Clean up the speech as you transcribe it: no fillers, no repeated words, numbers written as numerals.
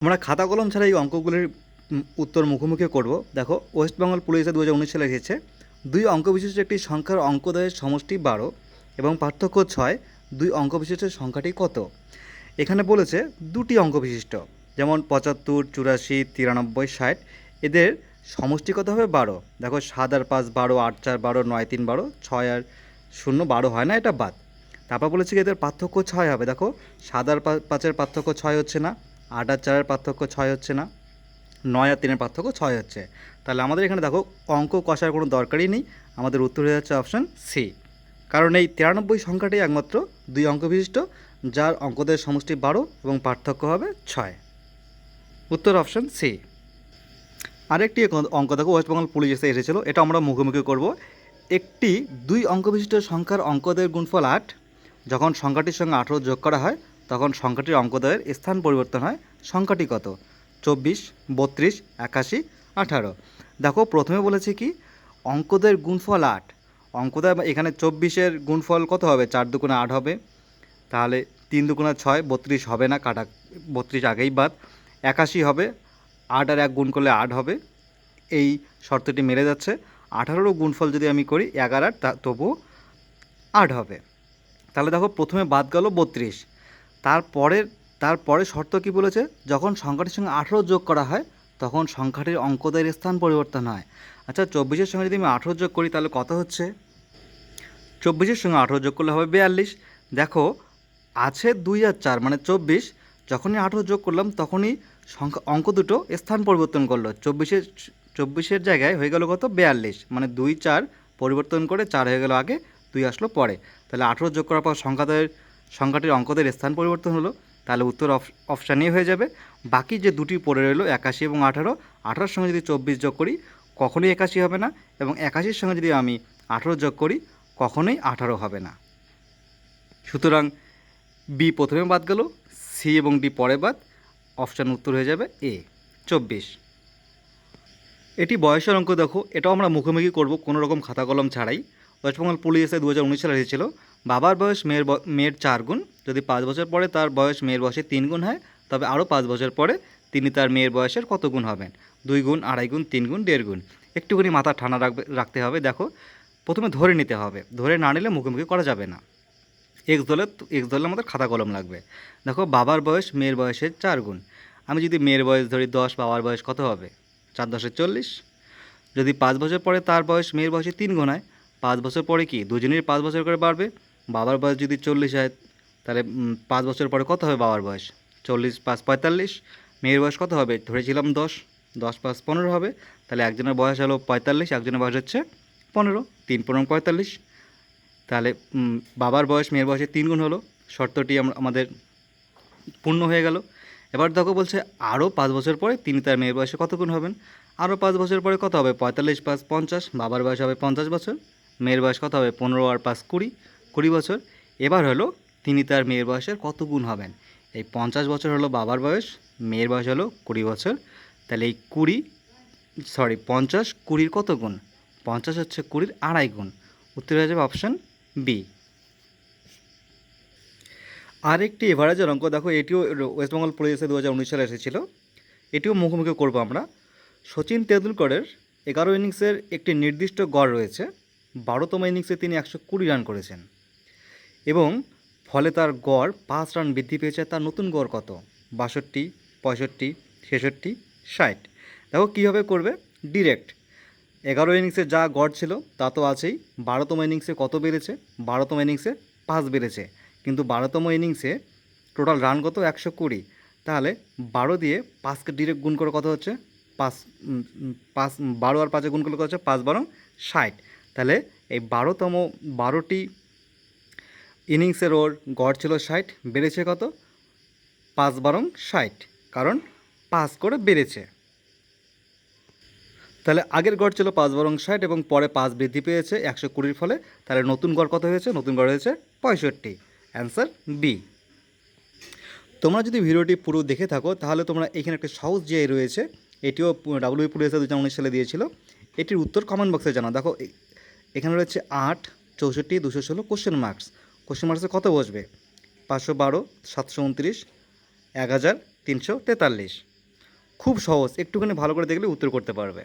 আমরা খাতা কলম ছাড়া এই অঙ্কগুলির উত্তর মুখোমুখি করব। দেখো, ওয়েস্ট বেঙ্গল পুলিশে 2019 সালে এসেছে, দুই অঙ্ক বিশিষ্ট একটি সংখ্যার অঙ্কদ্বয়ের সমষ্টি 12 এবং পার্থক্য 6, দুই অঙ্ক বিশিষ্ট সংখ্যাটি কত? এখানে বলেছে দুটি অঙ্ক বিশিষ্ট, যেমন 75, 84, 93, 60, এদের সমষ্টি কত হবে? 12। দেখো, 7 আর 5 12, 8 4 12, 9 3 12, 6 আর 0 12 হয় না, এটা বাদ। তারপর বলেছে কি এদের পার্থক্য 6 হবে। দেখো, 7 আর 5-এর পার্থক্য 6 হচ্ছে না, 8 আর 4-এর পার্থক্য 6 হচ্ছে না, 9 আর 3-এর পার্থক্য 6 হচ্ছে। তাহলে আমাদের এখানে দেখো অঙ্ক কষার কোনো দরকারই নেই, আমাদের উত্তর হয়ে যাচ্ছে অপশান সি। কারণ এই 93 সংখ্যাটি একমাত্র দুই অঙ্ক বিশিষ্ট, যার অঙ্কদের সমষ্টি 12 এবং পার্থক্য হবে 6। উত্তর অপশান সি। আরেকটি অঙ্ক দেখো, ওয়েস্ট বেঙ্গল পুলিশ এসেছিল, এটা আমরা মুখোমুখি করব। একটি দুই অঙ্ক বিশিষ্ট সংখ্যার অঙ্কদের গুণফল 8, যখন সংখ্যাটির সঙ্গে 18 যোগ করা হয় তখন সংখ্যাটির অঙ্কদ্বয়ের স্থান পরিবর্তন হয়। সংখ্যাটি কত? 24, 32, 81, 18। দেখো, প্রথমে বলেছে কি অঙ্কদের গুণফল 8। অঙ্কদ্বয় এখানে 24-এর গুণফল কত হবে? 4 দুগুণে 8 হবে, তাহলে 3 দুগুণে 6, 32 হবে না, কাটা 32 আগেই বাদ। 81 হবে, 8 আর 1 গুণ করলে 8 হবে, এই শর্তটি মেলে যাচ্ছে। 18-রও গুণফল যদি আমি করি 11 আর তবুও 8 হবে। তাহলে দেখো, প্রথমে বাদ গেল 32। তারপরে শর্ত কি বলেছে? যখন সংখ্যাটির সঙ্গে 18 যোগ করা হয় তখন সংখ্যাটির অঙ্কদ্বয়ের স্থান পরিবর্তন হয়। আচ্ছা, 24-এর সঙ্গে যদি আমি 18 যোগ করি তাহলে কত হচ্ছে? 24-এর সঙ্গে 18 যোগ করলে হবে 42। দেখো, আছে 2 আর 4 মানে 24, যখনই 18 যোগ করলাম তখনই অঙ্ক দুটো স্থান পরিবর্তন করলো। 24-এর জায়গায় হয়ে গেল কত? 42, মানে 2 4 পরিবর্তন করে 4 হয়ে গেল আগে, 2 আসলো পরে। তাহলে 18 যোগ করার পর সংখ্যাটির অঙ্কদের স্থান পরিবর্তন হলো। তাহলে উত্তর অপশান এ হয়ে যাবে। বাকি যে দুটি পড়ে রইল 81 এবং 18, 18-র সঙ্গে যদি 24 যোগ করি কখনোই 81 হবে না, এবং 81-র সঙ্গে যদি আমি 18 যোগ করি কখনোই 18 হবে না। সুতরাং বি প্রথমে বাদ গেল, সি এবং ডি পরে বাদ, অপশান উত্তর হয়ে যাবে এ 24। এটি বয়সের অঙ্ক। দেখো, এটাও আমরা মুখোমুখি করব কোনো রকম খাতা কলম ছাড়াই। ওয়েস্ট বেঙ্গল পুলিশে 2019 সালে এসেছিল, বাবার বয়স মেয়ের 4 গুণ, যদি 5 বছর পরে তার বয়স মেয়ের বয়সে 3 গুণ হয় তবে আরও 5 বছর পরে তিনি তার মেয়ের বয়সের কত গুণ হবেন? 2 গুণ, 2.5 গুণ, 3 গুণ, 1.5 গুণ। একটুখানি মাথা ঠান্ডা রাখতে হবে। দেখো, প্রথমে ধরে নিতে হবে, ধরে না নিলে মুখোমুখি করা যাবে না। এক্স ধরলে আমাদের খাতা কলম লাগবে। দেখো, বাবার বয়স মেয়ের বয়সের 4 গুণ। আমি যদি মেয়ের বয়স ধরি 10, বাবার বয়স কত হবে? 4 10 40। যদি 5 বছর পরে তার বয়স মেয়ের বয়সে 3 গুণ হয়, 5 বছর পরে কি দুজনেরই 5 বছর করে বাড়বে? বাবার বয়স যদি 40 হয় তাহলে 5 বছর পরে কত হবে বাবার বয়স? 40 5 45। মেয়ের বয়স কত হবে? ধরেছিলাম 10, 10 5 15 হবে। তাহলে একজনের বয়স হলো 45, একজনের বয়স হচ্ছে 15, 3 15 45। তাহলে বাবার বয়স মেয়ের বয়সে 3 গুণ হলো, শর্তটি আমাদের পূর্ণ হয়ে গেল। এবার দেখো, বলছে আরও 5 বছর পরে তিনি তার মেয়ের বয়সে কত গুণ হবেন? আরও 5 বছর পরে কত হবে? 45 5 50, বাবার বয়স হবে 50 বছর, মেয়ের বয়স কত হবে? 15 আর 5 20, 20 বছর। এবার হলো তিনি তার মেয়ের বয়সের কত গুণ হবেন? এই 50 বছর হলো বাবার বয়স, মেয়ের বয়স হলো 20 বছর। তাহলে এই 50 20-র কত গুণ? 50 হচ্ছে 20-র 2.5 গুণ। উত্তর হয়ে যাবে অপশান বি। আরেকটি এভারেজের অঙ্ক দেখো, এটিও ওয়েস্ট বেঙ্গল পুলিশে 2019 সালে এসেছিল, এটিও মুখোমুখি করবো আমরা। সচিন তেন্ডুলকরের 11 ইনিংসের একটি নির্দিষ্ট গড় রয়েছে, 12তম ইনিংসে তিনি 120 রান করেছেন এবং ফলে তার গড় 5 রান বৃদ্ধি পেয়েছে। তার নতুন গড় কত? 62, 65, 66, 60। দেখো, কীভাবে করবে? ডিরেক্ট 11 ইনিংসে যা গড় ছিল তা তো আছেই, 12তম ইনিংসে কত বেড়েছে? 12তম ইনিংসে 5 বেড়েছে, কিন্তু 12তম ইনিংসে টোটাল রান কত? 120। তাহলে 12 দিয়ে 5কে ডিরেক্ট গুণ করে কত হচ্ছে? 5 5 12 আর 5-এ গুণ করলে কত হচ্ছে? 5 12 60। তাহলে এই 12টি ইনিংসের ওর গড় ছিল 60, বেড়েছে কত? 5 12 60, কারণ 5 করে বেড়েছে। তাহলে আগের গড় ছিল 5 12 60 এবং পরে 5 বৃদ্ধি পেয়েছে 120-র ফলে। তাহলে নতুন গড় কত হয়েছে? নতুন গড় হয়েছে 65। Answer B. তোমরা যদি ভিডিওটি পুরো দেখে থাকো তাহলে তোমরা এখানে একটা সহজ জিআই রয়েছে, এটিও ডাব্লিউবি পুলিশে 2019 সালে দিয়েছিল, এটির উত্তর কমেন্ট বক্সে জানাও। দেখো, এখানে রয়েছে 8 64 216 কোশ্চেন মার্কসে কত বসবে? 512, 729, 1000, 343। খুব সহজ, একটুখানি ভালো করে দেখলে উত্তর করতে পারবে।